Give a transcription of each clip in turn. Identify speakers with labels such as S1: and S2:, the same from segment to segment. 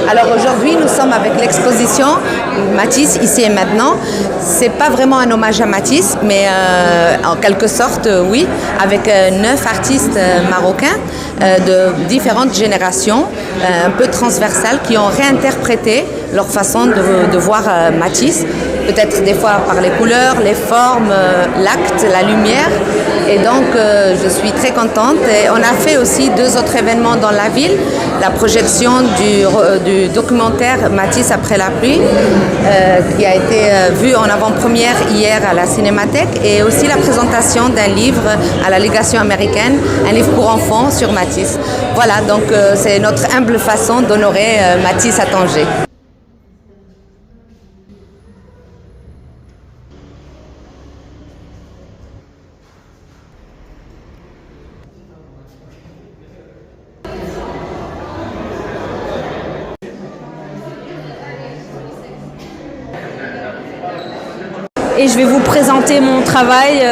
S1: Alors aujourd'hui, nous sommes avec l'exposition Matisse, ici et maintenant. C'est pas vraiment un hommage à Matisse, mais en quelque sorte, oui, avec 9 artistes marocains de différentes générations, un peu transversales, qui ont réinterprété leur façon de voir Matisse, peut-être des fois par les couleurs, les formes, l'acte, la lumière. Et donc, je suis très contente. Et on a fait aussi 2 autres événements dans la ville. La projection du documentaire Matisse après la pluie, qui a été vu en avant-première hier à la Cinémathèque, et aussi la présentation d'un livre à la légation américaine, un livre pour enfants sur Matisse. Voilà, donc c'est notre humble façon d'honorer Matisse à Tanger.
S2: Et je vais vous présenter mon travail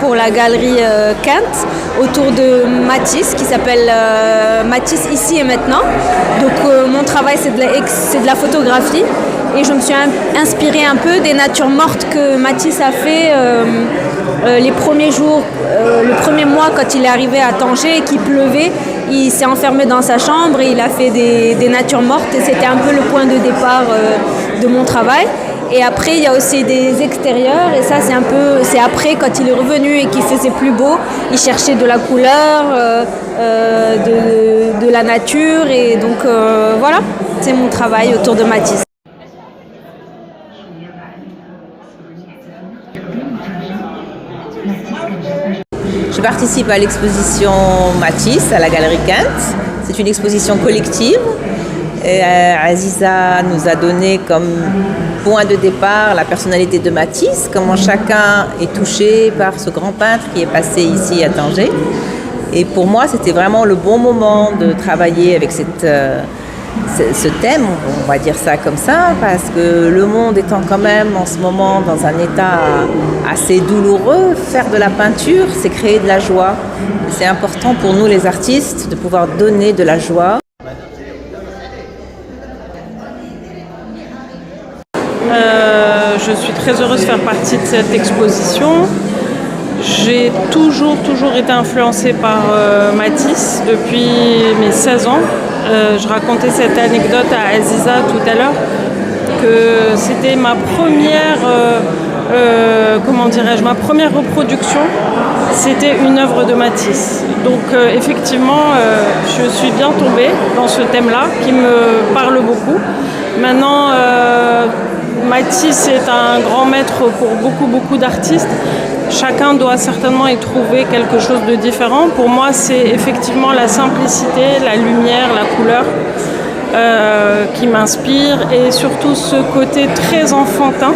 S2: pour la galerie Kent autour de Matisse, qui s'appelle Matisse ici et maintenant. Donc mon travail c'est de la photographie, et je me suis inspirée un peu des natures mortes que Matisse a fait les premiers jours, le premier mois quand il est arrivé à Tanger et qu'il pleuvait. Il s'est enfermé dans sa chambre et il a fait des natures mortes, et c'était un peu le point de départ de mon travail. Et après, il y a aussi des extérieurs, et ça, c'est après, quand il est revenu et qu'il faisait plus beau, il cherchait de la couleur, de la nature, et donc voilà, c'est mon travail autour de Matisse.
S3: Je participe à l'exposition Matisse à la galerie Kent. C'est une exposition collective. Et Aziza nous a donné comme point de départ la personnalité de Matisse, comment chacun est touché par ce grand peintre qui est passé ici à Tanger. Et pour moi, c'était vraiment le bon moment de travailler avec ce thème, on va dire ça comme ça, parce que le monde étant quand même en ce moment dans un état assez douloureux, faire de la peinture, c'est créer de la joie. C'est important pour nous les artistes de pouvoir donner de la joie.
S4: Je suis très heureuse de faire partie de cette exposition. J'ai toujours été influencée par Matisse depuis mes 16 ans. Je racontais cette anecdote à Aziza tout à l'heure, que c'était ma première, ma première reproduction, c'était une œuvre de Matisse. Donc effectivement, je suis bien tombée dans ce thème-là qui me parle beaucoup. Maintenant, Matisse est un grand maître pour beaucoup d'artistes. Chacun doit certainement y trouver quelque chose de différent. Pour moi, c'est effectivement la simplicité, la lumière, la couleur qui m'inspire, et surtout ce côté très enfantin